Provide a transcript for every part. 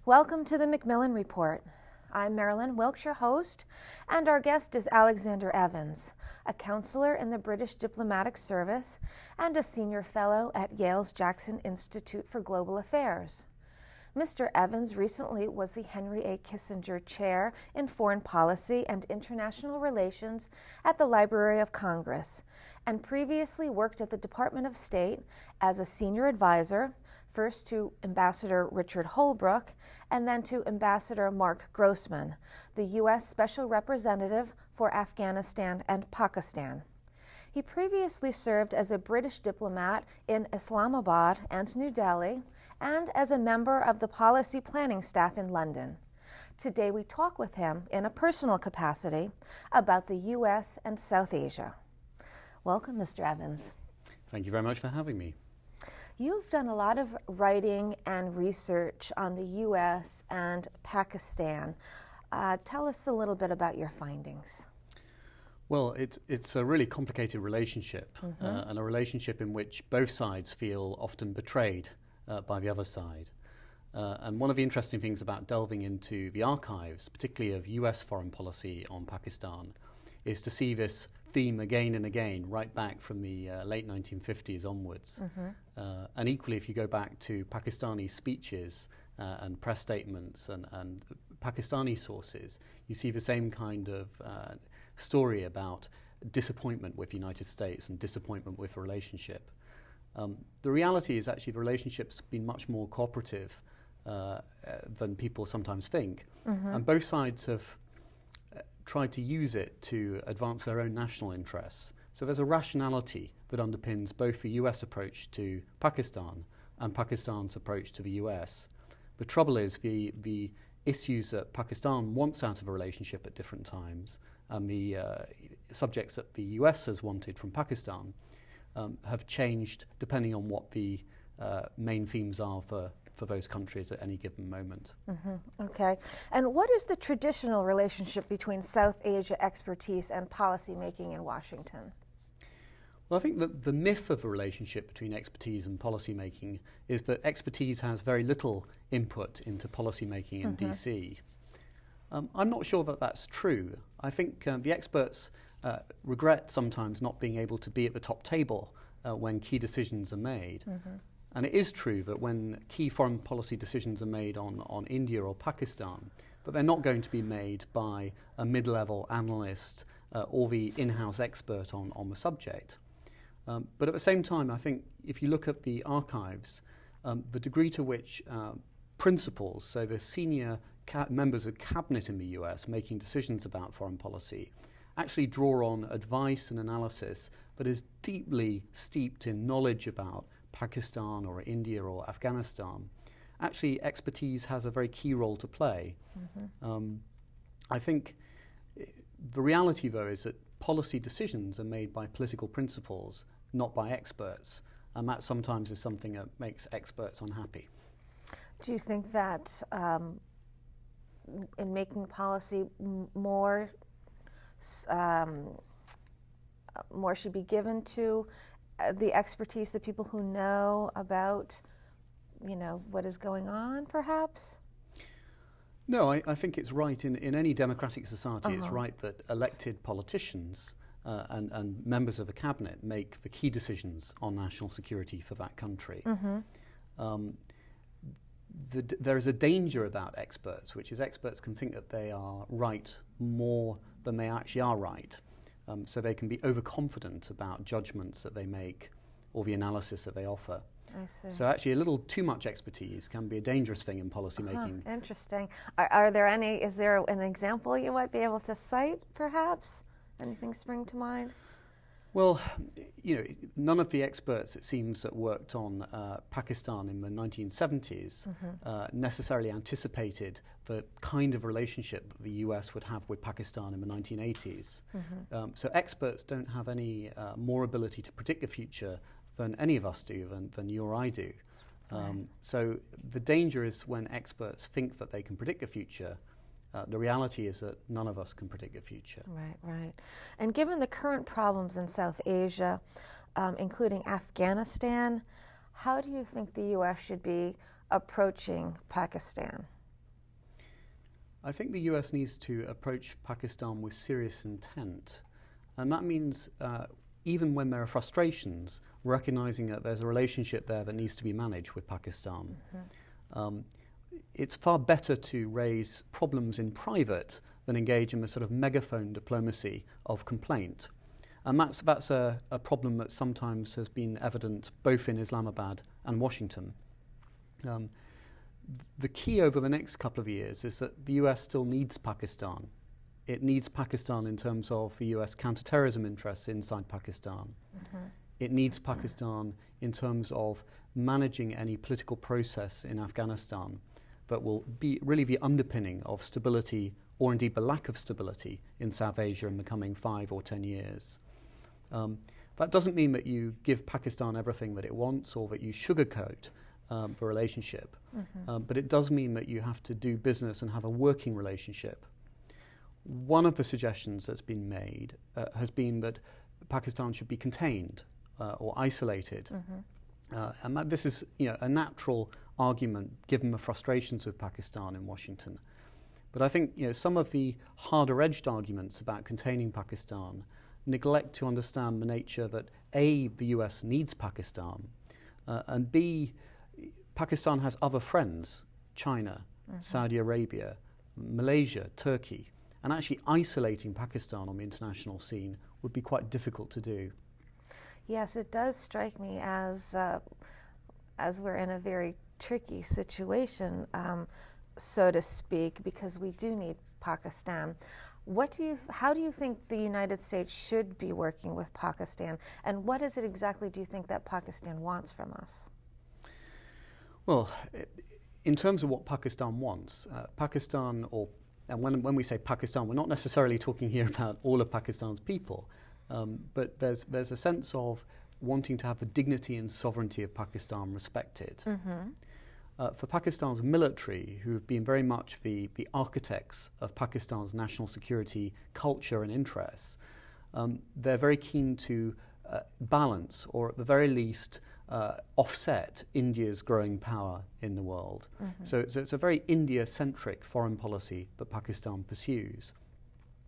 Welcome to the Macmillan Report. I'm Marilyn Wilkes, your host, and our guest is Alexander Evans, a counselor in the British Diplomatic Service and a senior fellow at Yale's Jackson Institute for Global Affairs. Mr. Evans recently was the Henry A. Kissinger Chair in Foreign Policy and International Relations at the Library of Congress, and previously worked at the Department of State as a senior advisor, first to Ambassador Richard Holbrooke and then to Ambassador Marc Grossman, the U.S. Special Representative for Afghanistan and Pakistan. He previously served as a British diplomat in Islamabad and New Delhi and as a member of the policy planning staff in London. Today we talk with him in a personal capacity about the U.S. and South Asia. Welcome, Mr. Evans. Thank you very much for having me. You've done a lot of writing and research on the U.S. and Pakistan. Tell us a little bit about your findings. Well, it's a really complicated relationship, and a relationship in which both sides feel often betrayed by the other side. And one of the interesting things about delving into the archives, particularly of US foreign policy on Pakistan, is to see this theme again and again, right back from the late 1950s onwards. And equally, if you go back to Pakistani speeches and press statements and Pakistani sources, you see the same kind of story about disappointment with the United States and disappointment with the relationship. The reality is actually the relationship's been much more cooperative than people sometimes think, and both sides have tried to use it to advance their own national interests. So there's a rationality that underpins both the US approach to Pakistan and Pakistan's approach to the US. The trouble is the issues that Pakistan wants out of a relationship at different times and the subjects that the US has wanted from Pakistan have changed depending on what the main themes are for those countries at any given moment. Okay. And what is the traditional relationship between South Asia expertise and policy making in Washington? Well, I think that the myth of the relationship between expertise and policy making is that expertise has very little input into policy making in DC. I'm not sure that that's true. I think the experts regret sometimes not being able to be at the top table when key decisions are made. And it is true that when key foreign policy decisions are made on India or Pakistan, but they're not going to be made by a mid-level analyst or the in-house expert on the subject. But at the same time, I think if you look at the archives, the degree to which principals, so the senior members of cabinet in the US making decisions about foreign policy, actually draw on advice and analysis that is deeply steeped in knowledge about Pakistan or India or Afghanistan. Actually, expertise has a very key role to play. I think the reality, though, is that policy decisions are made by political principals, not by experts, and that sometimes is something that makes experts unhappy. Do you think that in making policy more should be given to the expertise, the people who know about, what is going on, perhaps? No, I think it's right in any democratic society. It's right that elected politicians and members of a cabinet make the key decisions on national security for that country. There is a danger about experts, which is experts can think that they are right more than they actually are right. So they can be overconfident about judgments that they make or the analysis that they offer. I see. So actually a little too much expertise can be a dangerous thing in policy making. Interesting. Is there an example you might be able to cite, perhaps? Anything spring to mind? Well, none of the experts, it seems, that worked on Pakistan in the 1970s necessarily anticipated the kind of relationship that the US would have with Pakistan in the 1980s. So experts don't have any more ability to predict the future than any of us do, than you or I do. So the danger is when experts think that they can predict the future. The reality is that none of us can predict the future. Right. And given the current problems in South Asia, including Afghanistan, how do you think the U.S. should be approaching Pakistan? I think the US needs to approach Pakistan with serious intent. And that means even when there are frustrations, recognizing that there's a relationship there that needs to be managed with Pakistan. It's far better to raise problems in private than engage in the sort of megaphone diplomacy of complaint. And that's a problem that sometimes has been evident both in Islamabad and Washington. The key over the next couple of years is that the US still needs Pakistan. It needs Pakistan in terms of the US counterterrorism interests inside Pakistan. It needs Pakistan in terms of managing any political process in Afghanistan that will be really the underpinning of stability, or indeed the lack of stability, in South Asia in the coming 5 or 10 years. That doesn't mean that you give Pakistan everything that it wants or that you sugarcoat the relationship, but it does mean that you have to do business and have a working relationship. One of the suggestions that's been made has been that Pakistan should be contained or isolated. And this is a natural argument given the frustrations of Pakistan in Washington. But I think some of the harder-edged arguments about containing Pakistan neglect to understand the nature that A, the US needs Pakistan, and B, Pakistan has other friends, China, Saudi Arabia, Malaysia, Turkey, and actually isolating Pakistan on the international scene would be quite difficult to do. Yes, it does strike me as we're in a very tricky situation, so to speak, because we do need Pakistan. How do you think the United States should be working with Pakistan, and what is it exactly do you think that Pakistan wants from us? Well, in terms of what Pakistan wants, and when we say Pakistan, we're not necessarily talking here about all of Pakistan's people, but there's a sense of wanting to have the dignity and sovereignty of Pakistan respected. For Pakistan's military, who have been very much the architects of Pakistan's national security culture and interests, they're very keen to balance, or at the very least, offset India's growing power in the world. So it's a very India-centric foreign policy that Pakistan pursues.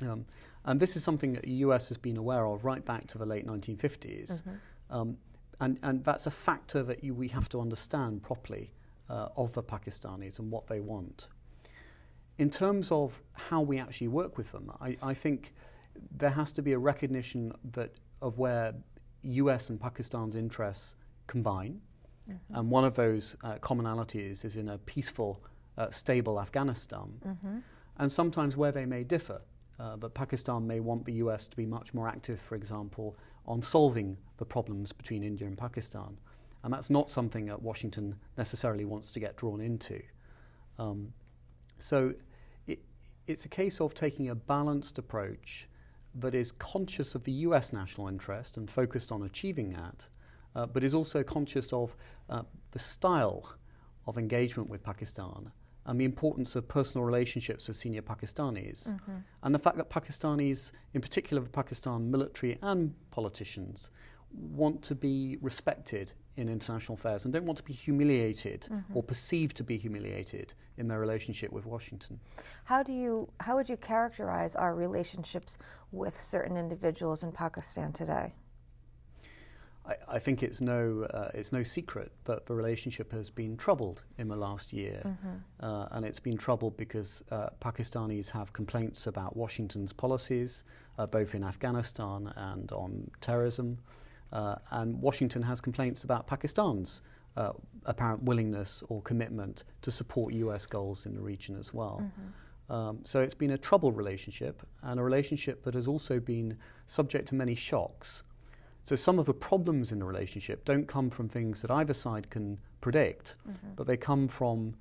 And this is something that the US has been aware of right back to the late 1950s. And that's a factor that we have to understand properly of the Pakistanis and what they want. In terms of how we actually work with them, I think there has to be a recognition of where US and Pakistan's interests combine. And one of those commonalities is in a peaceful, stable Afghanistan. And sometimes where they may differ. But Pakistan may want the US to be much more active, for example, on solving the problems between India and Pakistan. And that's not something that Washington necessarily wants to get drawn into. So it's a case of taking a balanced approach that is conscious of the US national interest and focused on achieving that, but is also conscious of the style of engagement with Pakistan and the importance of personal relationships with senior Pakistanis, and the fact that Pakistanis, in particular the Pakistan military and politicians, want to be respected in international affairs and don't want to be humiliated or perceived to be humiliated in their relationship with Washington. How would you characterize our relationships with certain individuals in Pakistan today? I think it's no secret that the relationship has been troubled in the last year, and it's been troubled because Pakistanis have complaints about Washington's policies, both in Afghanistan and on terrorism, and Washington has complaints about Pakistan's apparent willingness or commitment to support US goals in the region as well. So it's been a troubled relationship, and a relationship that has also been subject to many shocks. So some of the problems in the relationship don't come from things that either side can predict, but they come from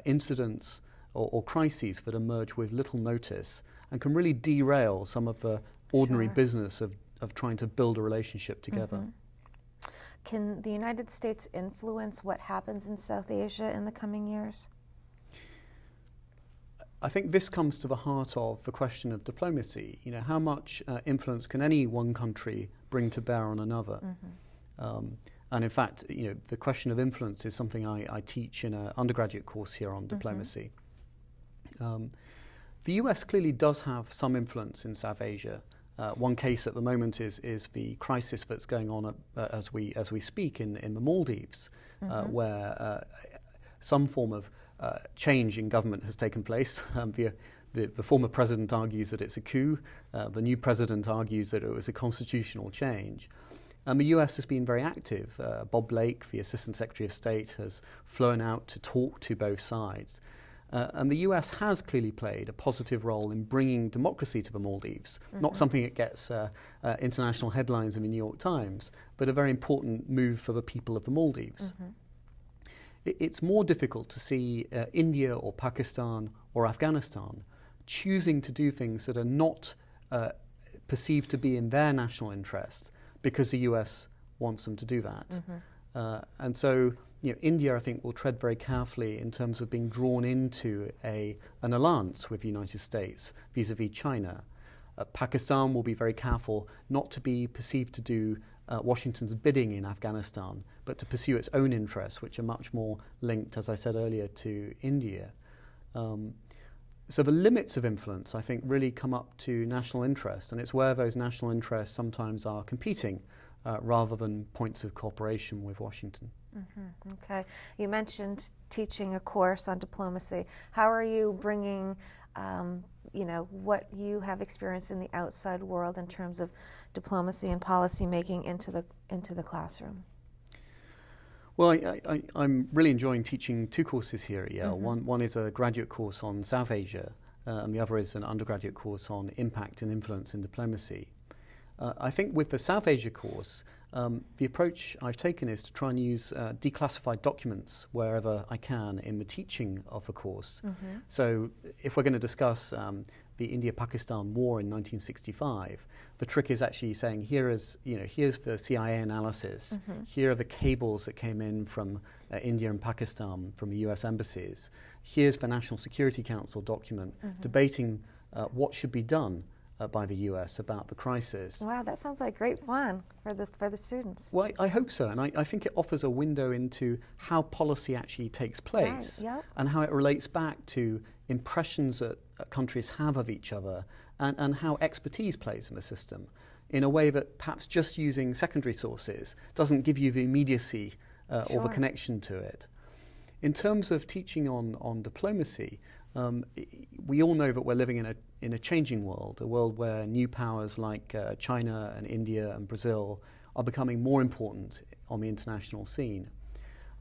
incidents or crises that emerge with little notice and can really derail some of the ordinary business of trying to build a relationship together. Can the United States influence what happens in South Asia in the coming years? I think this comes to the heart of the question of diplomacy. How much influence can any one country bring to bear on another? And in fact, the question of influence is something I teach in an undergraduate course here on diplomacy. The US clearly does have some influence in South Asia. One case at the moment is the crisis that's going on as we speak in the Maldives, where some form of change in government has taken place. The former president argues that it's a coup. The new president argues that it was a constitutional change. And the US has been very active. Bob Blake, the Assistant Secretary of State, has flown out to talk to both sides. And the US has clearly played a positive role in bringing democracy to the Maldives. Not something that gets international headlines in the New York Times, but a very important move for the people of the Maldives. It's more difficult to see India or Pakistan or Afghanistan choosing to do things that are not perceived to be in their national interest because the US wants them to do that. And so India, I think, will tread very carefully in terms of being drawn into an alliance with the United States vis-à-vis China. Pakistan will be very careful not to be perceived to do Washington's bidding in Afghanistan, but to pursue its own interests, which are much more linked, as I said earlier, to India. So the limits of influence, I think, really come up to national interest, and it's where those national interests sometimes are competing rather than points of cooperation with Washington. Okay. You mentioned teaching a course on diplomacy. How are you bringing what you have experienced in the outside world in terms of diplomacy and policy making into the classroom? Well, I'm really enjoying teaching two courses here at Yale. One is a graduate course on South Asia, and the other is an undergraduate course on impact and influence in diplomacy. I think with the South Asia course, the approach I've taken is to try and use declassified documents wherever I can in the teaching of a course. So if we're going to discuss the India-Pakistan War in 1965, the trick is actually saying here's the CIA analysis, here are the cables that came in from India and Pakistan from the US embassies, here's the National Security Council document debating what should be done by the US about the crisis. Wow, that sounds like great fun for the students. Well, I hope so, and I think it offers a window into how policy actually takes place, and how it relates back to impressions that countries have of each other, and how expertise plays in the system, in a way that perhaps just using secondary sources doesn't give you the immediacy or the connection to it. In terms of teaching on diplomacy, we all know that we're living in a changing world, a world where new powers like China and India and Brazil are becoming more important on the international scene.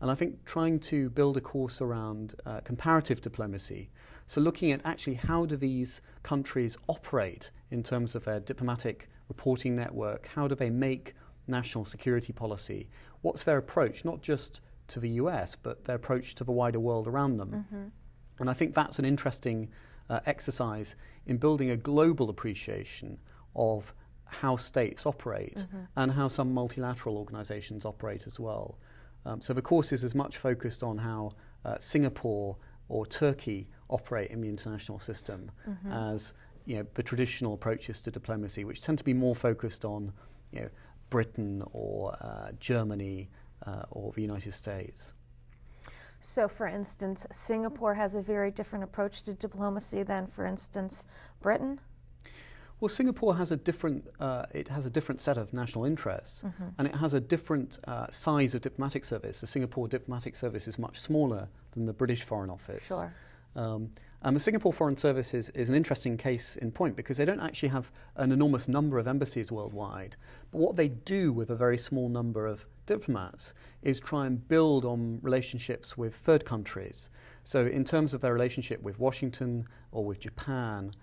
And I think trying to build a course around comparative diplomacy, so looking at actually how do these countries operate in terms of their diplomatic reporting network, how do they make national security policy, what's their approach, not just to the US, but their approach to the wider world around them. And I think that's an interesting exercise in building a global appreciation of how states operate and how some multilateral organizations operate as well. So the course is as much focused on how Singapore or Turkey operate in the international system as the traditional approaches to diplomacy, which tend to be more focused on Britain or Germany or the United States. So, for instance, Singapore has a very different approach to diplomacy than, for instance, Britain? Well, Singapore has a different set of national interests, and it has a different size of diplomatic service. The Singapore diplomatic service is much smaller than the British Foreign Office. Sure. And the Singapore Foreign Service is an interesting case in point because they don't actually have an enormous number of embassies worldwide. But what they do with a very small number of diplomats is try and build on relationships with third countries. So in terms of their relationship with Washington or with Japan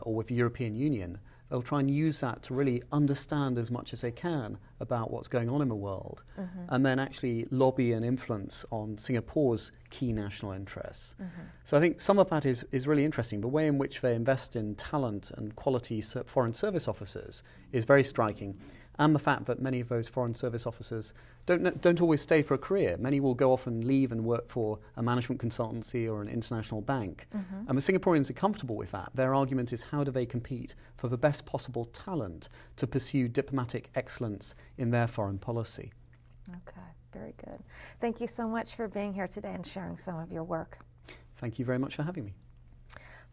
or with the European Union, they'll try and use that to really understand as much as they can about what's going on in the world, and then actually lobby and influence on Singapore's key national interests. So I think some of that is really interesting. The way in which they invest in talent and quality foreign service officers is very striking. And the fact that many of those foreign service officers don't always stay for a career. Many will go off and leave and work for a management consultancy or an international bank. And the Singaporeans are comfortable with that. Their argument is how do they compete for the best possible talent to pursue diplomatic excellence in their foreign policy. Okay, very good. Thank you so much for being here today and sharing some of your work. Thank you very much for having me.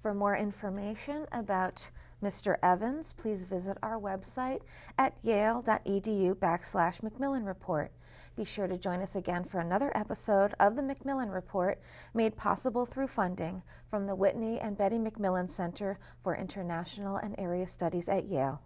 For more information about Mr. Evans, please visit our website at yale.edu/Macmillan Report. Be sure to join us again for another episode of the Macmillan Report, made possible through funding from the Whitney and Betty Macmillan Center for International and Area Studies at Yale.